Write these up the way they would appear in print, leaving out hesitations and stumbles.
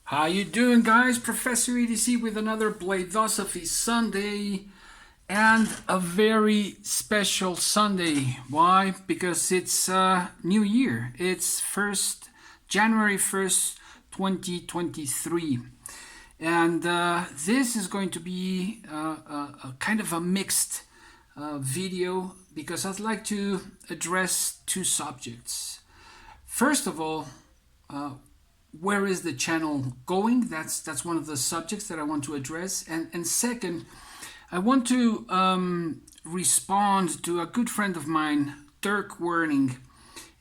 How you doing, guys? Professor EDC with another BLADE-OSOPHY Sunday, and a very special Sunday. Why? Because it's New Year. It's January 1st, 2023. And this is going to be a kind of a mixed video, because I'd like to address two subjects. First of all, where is the channel going? That's one of the subjects that I want to address. And second, I want to respond to a good friend of mine, Dirk Werning.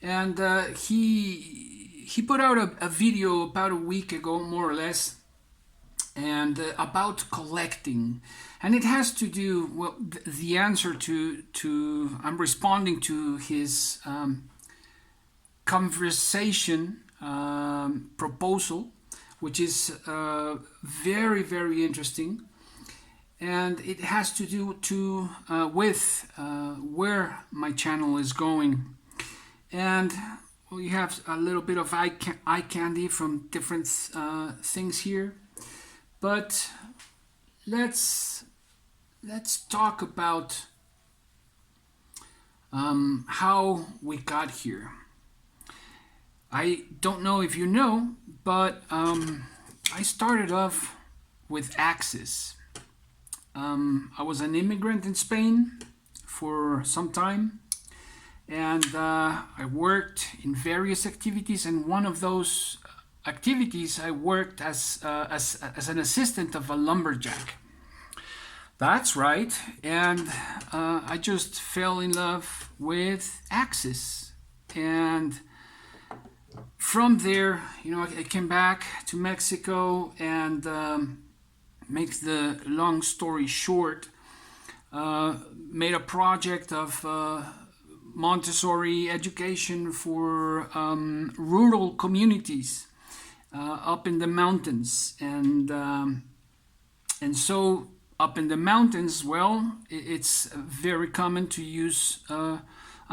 And he put out a video about a week ago, more or less, and about collecting. And it has to do, well, the answer to I'm responding to his conversation proposal, which is very, very interesting, and it has to do with where my channel is going. And well, you have a little bit of eye candy from different things here, but let's talk about how we got here. I don't know if you know, but I started off with axes. I was an immigrant in Spain for some time, and I worked in various activities, and one of those activities I worked as an assistant of a lumberjack. That's right, and I just fell in love with axes, and from there, I came back to Mexico, and make the long story short, made a project of Montessori education for rural communities up in the mountains, and so up in the mountains, well, it's very common to use a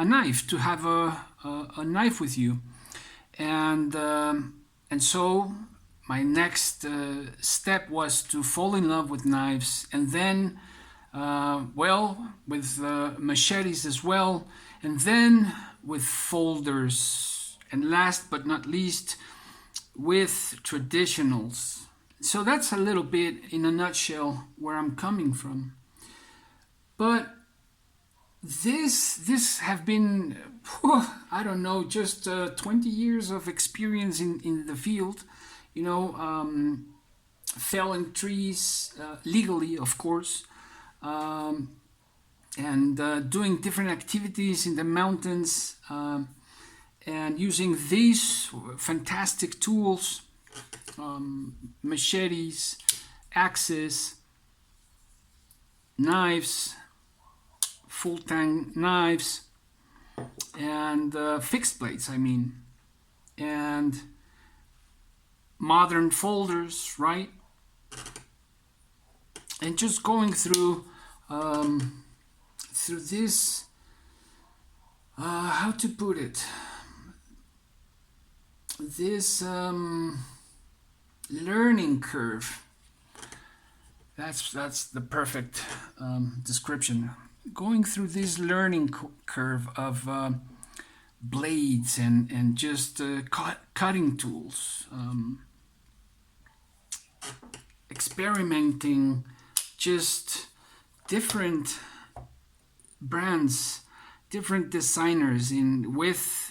knife, to have a knife with you. And so my next step was to fall in love with knives, and then with machetes as well, and then with folders, and last but not least with traditionals. So that's a little bit in a nutshell where I'm coming from. But this have been, I don't know, just 20 years of experience in the field, felling trees legally, of course, and doing different activities in the mountains, and using these fantastic tools, machetes, axes, knives, full-tang knives, and fixed blades, and modern folders, right? And just going through this, how to put it, this learning curve. That's the perfect description. Going through this learning curve of blades and just cutting tools, experimenting, just different brands, different designers with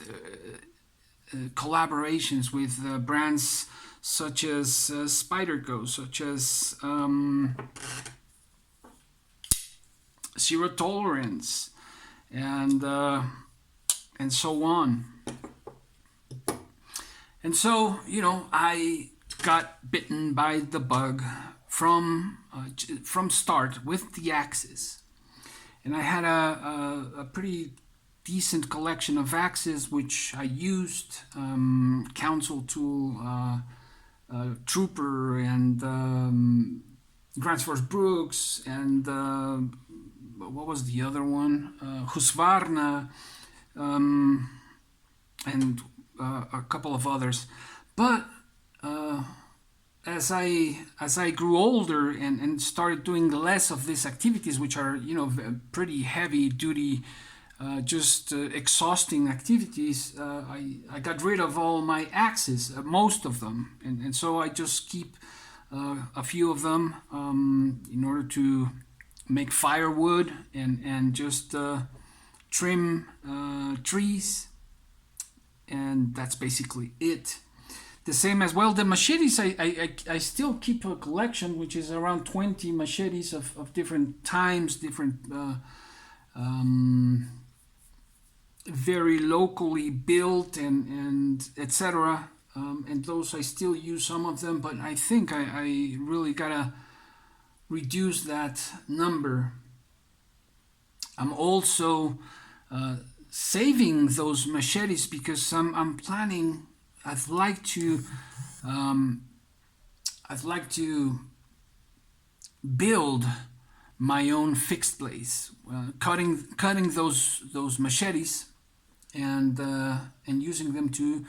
collaborations with brands such as Spyderco, such as Zero Tolerance, and so on. And so, I got bitten by the bug from start with the axes, and I had a pretty decent collection of axes which I used, council tool, Trooper, and Grants Force Brooks, and what was the other one? Husqvarna, and a couple of others. But as I grew older and started doing less of these activities, which are pretty heavy duty, just exhausting activities, I got rid of all my axes, most of them, and so I just keep a few of them in order to make firewood and just trim trees, and that's basically it. The same as well, the machetes, I still keep a collection which is around 20 machetes of different times, different very locally built and etc. And those I still use some of them, but I think I really gotta reduce that number. I'm also saving those machetes because I'm planning. I'd like to build my own fixed blades, cutting those machetes and using them to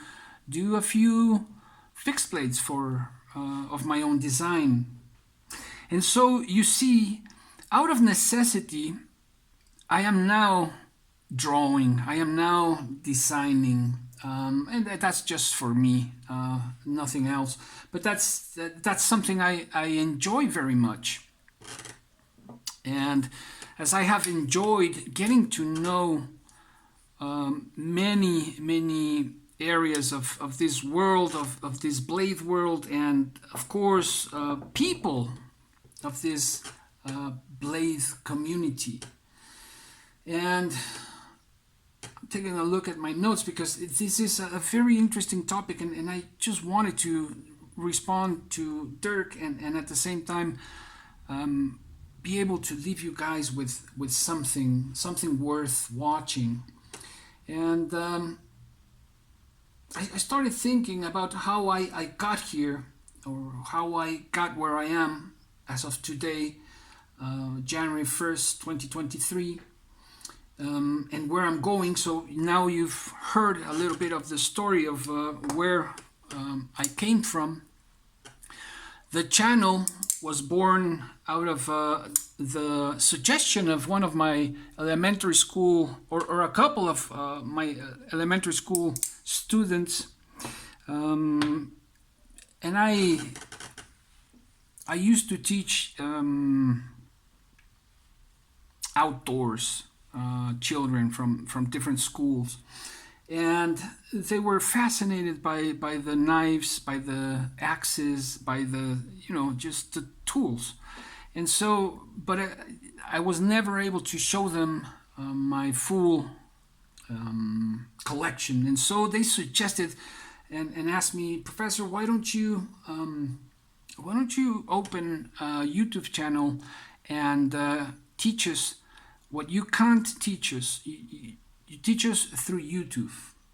do a few fixed blades for of my own design. And so you see, out of necessity, I am now drawing, I am now designing, and that's just for me, nothing else. But that's something I enjoy very much. And as I have enjoyed getting to know many areas of this world, of this blade world, and of course people of this blade community. And I'm taking a look at my notes because this is a very interesting topic, and I just wanted to respond to Dirk and at the same time be able to leave you guys with something worth watching. And I started thinking about how I got here, or how I got where I am as of today, January 1st, 2023. And where I'm going. So now you've heard a little bit of the story of where I came from. The channel was born out of the suggestion of one of my elementary school, or a couple of my elementary school students, and I used to teach outdoors. Children from different schools, and they were fascinated by the knives, by the axes, by the just the tools. And so, but I was never able to show them my full collection. And so they suggested and asked me, Professor, why don't you open a YouTube channel and teach us what you can't teach us. You teach us through YouTube.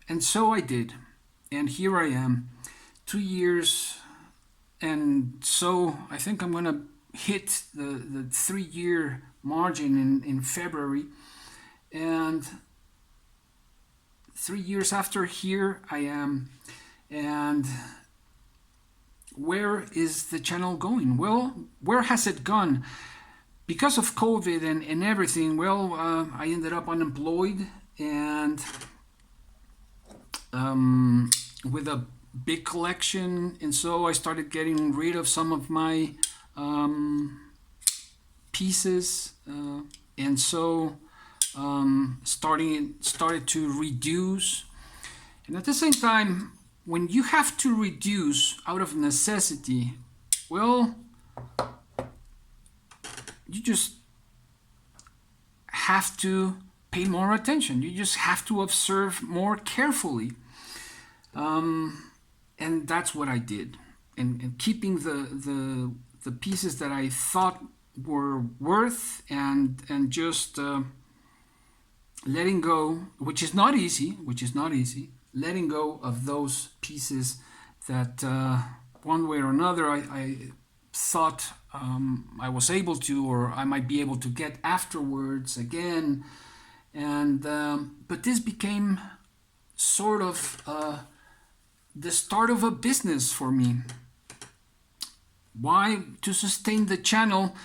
And so I did. And here I am, 2 years. And so I think I'm going to hit the 3-year margin in February. And 3 years after, here I am. And where is the channel going? Well, where has it gone? Because of COVID and everything, well, I ended up unemployed and with a big collection. And so I started getting rid of some of my pieces. And so started to reduce. And at the same time, when you have to reduce out of necessity, well, you just have to pay more attention. You just have to observe more carefully. And that's what I did. And keeping the pieces that I thought were worth and just letting go, which is not easy, letting go of those pieces that one way or another I thought I was able to, or I might be able to get afterwards again. And but this became sort of the start of a business for me. Why? To sustain the channel,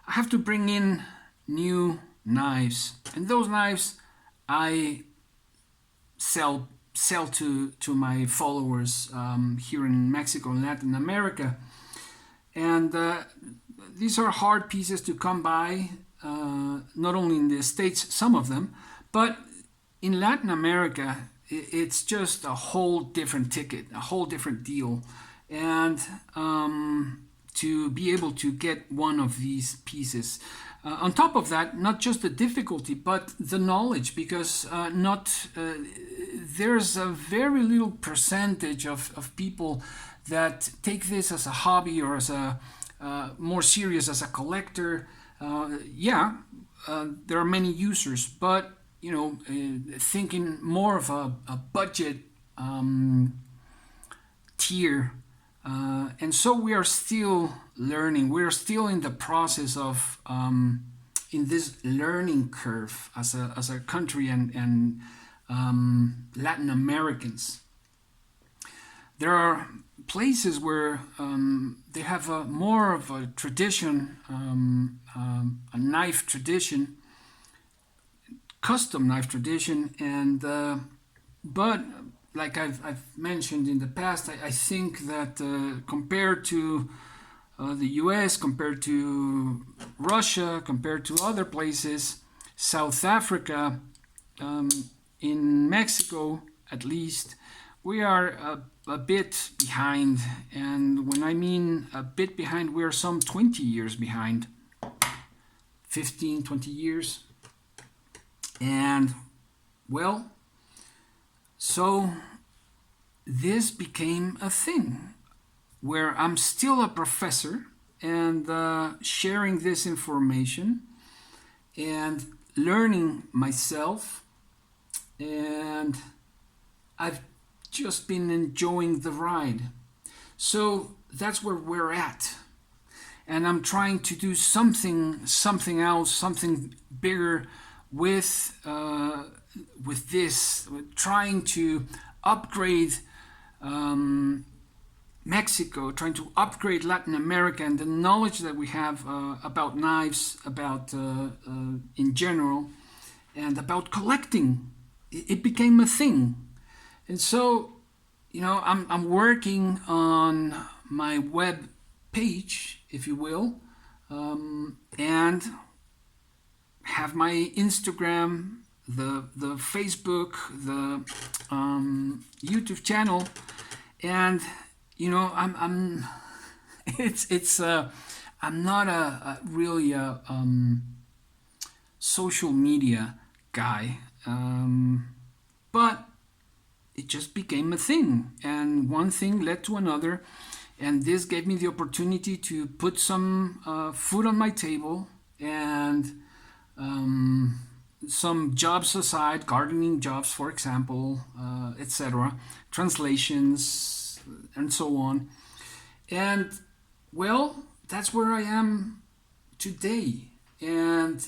I have to bring in new knives, and those knives I sell to my followers here in Mexico and Latin America. And these are hard pieces to come by, not only in the States, some of them, but in Latin America, it's just a whole different ticket, a whole different deal. And to be able to get one of these pieces. On top of that, not just the difficulty, but the knowledge, because there's a very little percentage of people that take this as a hobby or as a more serious as a collector. There are many users, but thinking more of a budget tier. And so we are still learning. We are still in the process of in this learning curve as a country and Latin Americans. There are places where they have more of a tradition, a knife tradition, custom knife tradition, and but like I've mentioned in the past, I think that compared to the US, compared to Russia, compared to other places, South Africa, in Mexico at least, we are a bit behind. And when I mean a bit behind, we are some 20 years behind, 15, 20 years. And well, so this became a thing where I'm still a professor and sharing this information and learning myself, and I've just been enjoying the ride. So that's where we're at, and I'm trying to do something else, something bigger with this, trying to upgrade Mexico, trying to upgrade Latin America and the knowledge that we have about knives, about in general, and about collecting. It became a thing. And so, I'm working on my web page, if you will, and have my Instagram, the Facebook, the YouTube channel, and I'm I'm not a really a social media guy, but it just became a thing, and one thing led to another, and this gave me the opportunity to put some food on my table and some jobs aside, gardening jobs, for example, etc., translations, and so on. And well, that's where I am today. And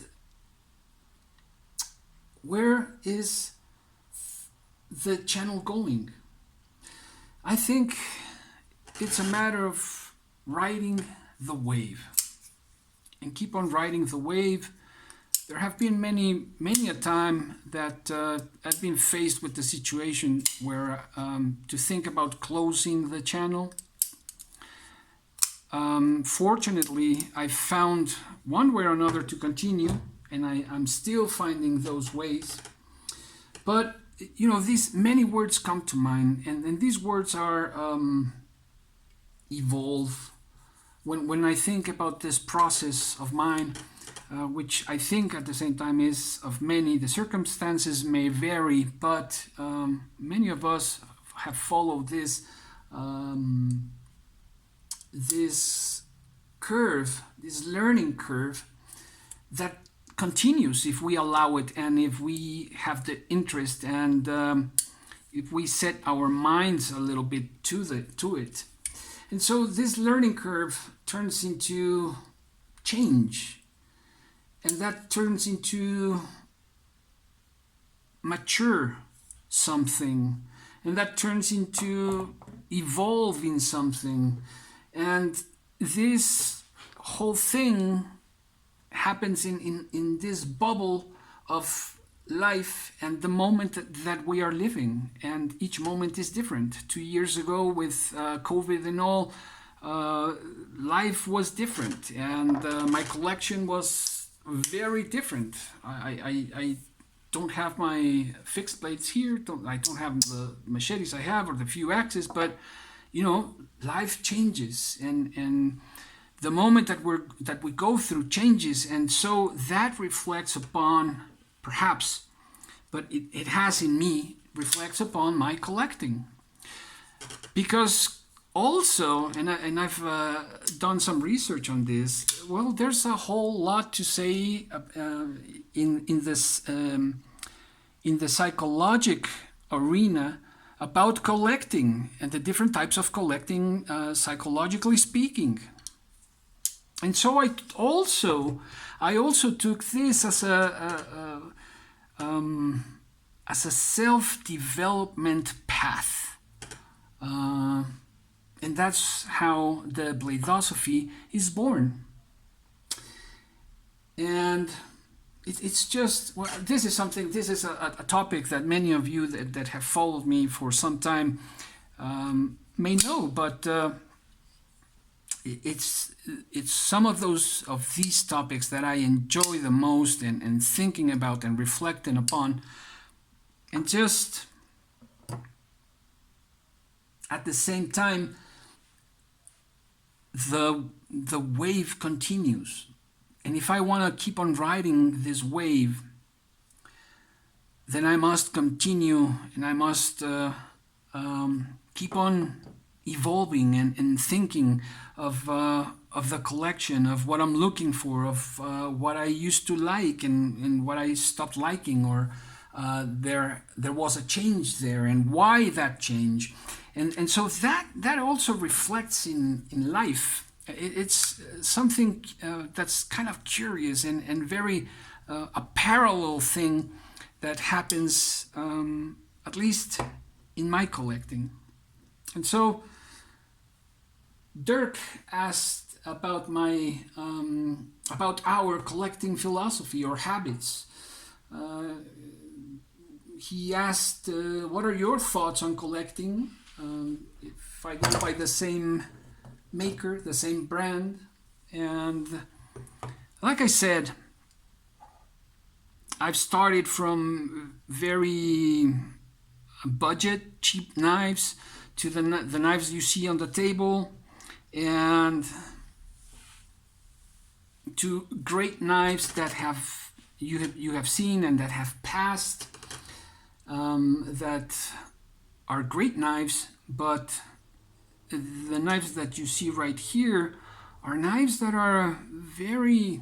where is the channel going? I think it's a matter of riding the wave and keep on riding the wave. There have been many a time that I've been faced with the situation where to think about closing the channel. Fortunately, I found one way or another to continue, and I'm still finding those ways. But these many words come to mind, and these words are evolve. When I think about this process of mine, which I think at the same time is of many, the circumstances may vary, but many of us have followed this this curve, this learning curve that continues if we allow it, and if we have the interest, and if we set our minds a little bit to it. And so this learning curve turns into change, and that turns into mature something, and that turns into evolving something. And this whole thing happens in this bubble of life and the moment that we are living, and each moment is different. 2 years ago with COVID and all, life was different, and my collection was very different. I don't have my fixed blades here. I don't have the machetes I have or the few axes, but life changes, and the moment that we go through changes, and so that reflects upon, perhaps, but it has in me, reflects upon my collecting. Because also, and I've done some research on this, well, there's a whole lot to say in the psychologic arena about collecting and the different types of collecting, psychologically speaking. And so I also took this as a self-development path, and that's how the BLADE-OSOPHY is born. And it's just, well, this is a topic that many of you that have followed me for some time may know, but it's some of these topics that I enjoy the most, and thinking about and reflecting upon, and just at the same time the wave continues. And if I want to keep on riding this wave, then I must continue, and I must keep on evolving and thinking of the collection, of what I'm looking for, of what I used to like and what I stopped liking, or there was a change there, and why that change. And so that also reflects in life. It's something that's kind of curious and very a parallel thing that happens, at least in my collecting. And so Dirk asked about our collecting philosophy or habits. He asked, what are your thoughts on collecting? If I go by the same maker, the same brand. And like I said, I've started from very budget, cheap knives to the knives you see on the table, and to great knives that you have seen and that have passed, that are great knives, but the knives that you see right here are knives that are very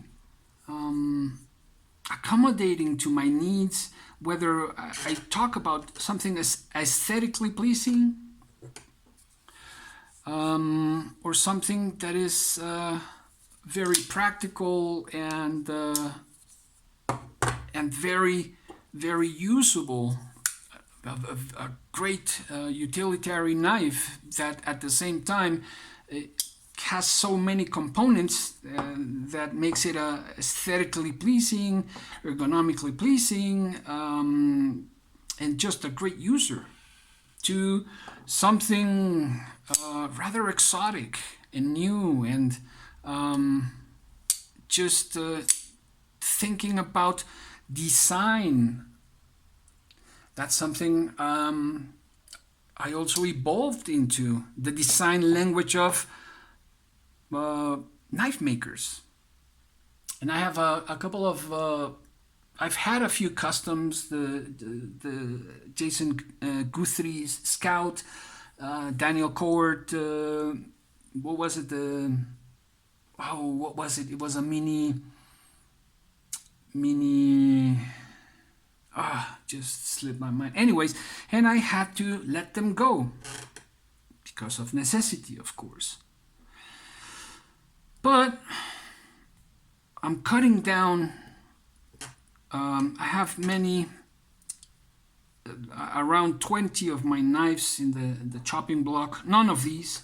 accommodating to my needs, whether I talk about something as aesthetically pleasing, or something that is very practical and very, very usable. A great utilitarian knife that at the same time has so many components that makes it aesthetically pleasing, ergonomically pleasing, and just a great user, to something rather exotic and new, and just thinking about design. That's something I also evolved into, the design language of knife makers. And I have a couple of, I've had a few customs, the Jason Guthrie's Scout, Daniel Cowart, what was it? What was it? It was a mini, just slipped my mind. Anyways, and I had to let them go because of necessity, of course. But I'm cutting down. I have many, around 20 of my knives in the chopping block. None of these.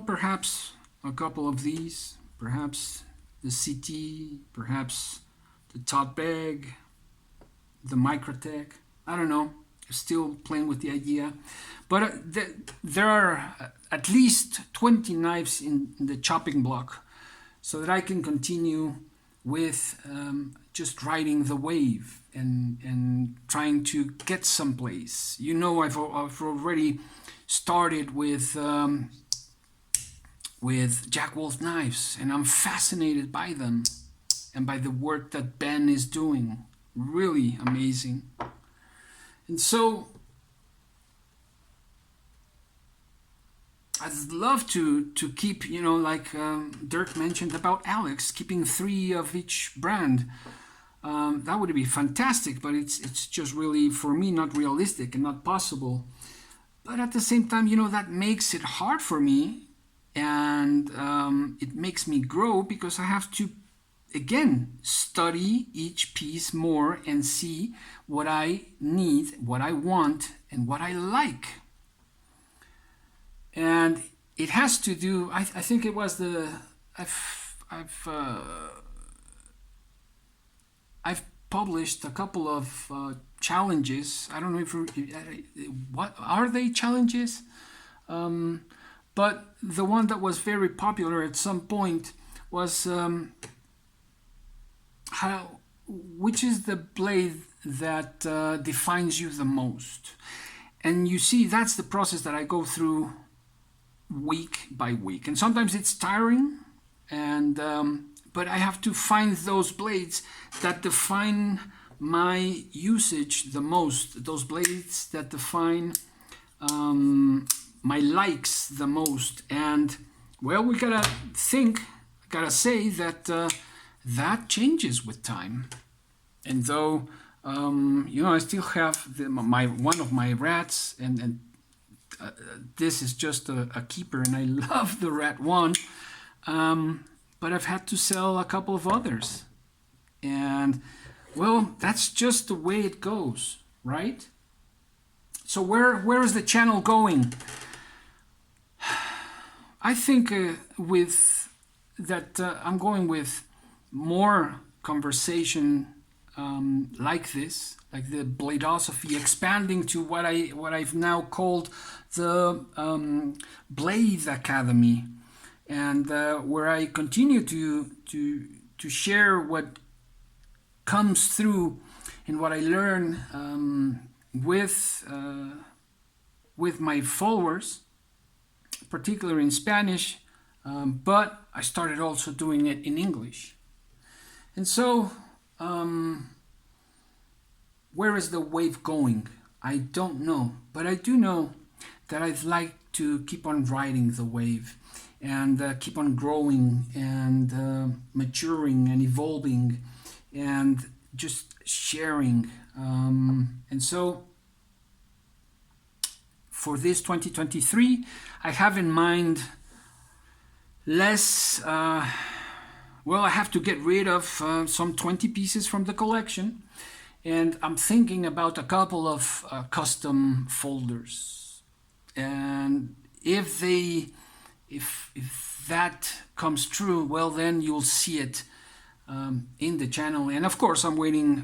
perhaps a couple of these, perhaps the CT, perhaps the tote bag, the Microtech. I don't know. Still playing with the idea. But there are at least 20 knives in the chopping block so that I can continue with just riding the wave and trying to get someplace. You know, I've already started with Jack Wolf knives, and I'm fascinated by them and by the work that Ben is doing. Really amazing. And so I'd love to keep, you know, like Dirk mentioned about Alex, keeping 3 of each brand. That would be fantastic, but it's just really, for me, not realistic and not possible. But at the same time, you know, that makes it hard for me, and it makes me grow because I have to, again, study each piece more and see what I need, what I want, and what I like. And it has to do, I think it was I've published a couple of challenges. I don't know if what are they challenges, but the one that was very popular at some point was which is the blade that defines you the most. And you see, that's the process that I go through week by week, and sometimes it's tiring, and but I have to find those blades that define my usage the most, those blades that define my likes the most. And well, we gotta say that that changes with time. And though you know, I still have one of my rats, and this is just a keeper, and I love the rat one, but I've had to sell a couple of others, and well, that's just the way it goes, right? So where is the channel going? I think with that I'm going with more conversation like this, like the BLADE-OSOPHY, expanding to what I've now called the Blade Academy, and where I continue to share what comes through and what I learn with my followers, particularly in Spanish, but I started also doing it in English. And so where is the wave going? I don't know, but I do know that I'd like to keep on riding the wave and keep on growing and maturing and evolving and just sharing. And so for this 2023, I have in mind less, well, I have to get rid of some 20 pieces from the collection, and I'm thinking about a couple of custom folders. And if that comes true, well, then you'll see it in the channel. And of course, I'm waiting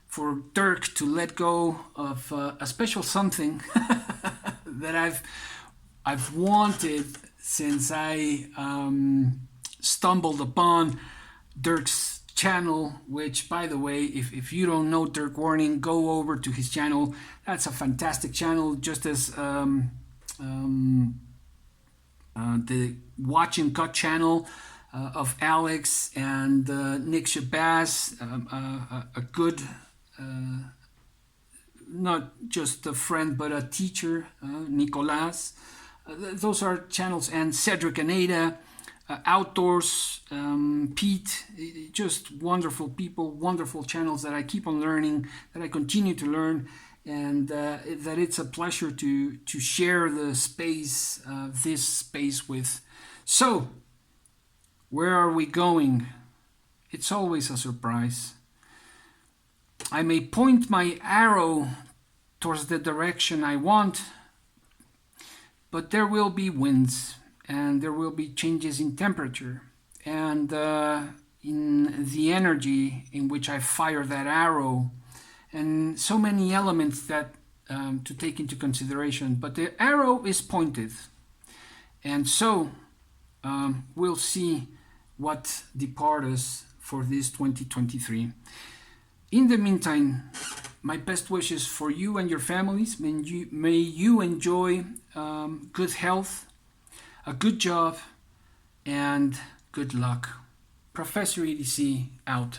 for Dirk to let go of a special something that I've wanted since I stumbled upon Dirk's channel, which, by the way, if you don't know Dirk Werning, go over to his channel. That's a fantastic channel, just as the Watch and Cut channel of Alex and Nick Shabazz, a good, not just a friend, but a teacher, Nicolas. Those are channels, and Cedric and Ada, Outdoors, Pete, just wonderful people, wonderful channels that I keep on learning, that I continue to learn, and that it's a pleasure to share the space, this space with. So, where are we going? It's always a surprise. I may point my arrow towards the direction I want, but there will be winds, and there will be changes in temperature and in the energy in which I fire that arrow, and so many elements that to take into consideration. But the arrow is pointed, and so we'll see what depart us for this 2023. In the meantime, my best wishes for you and your families. May you enjoy good health, a good job, and good luck. Professor EDC out.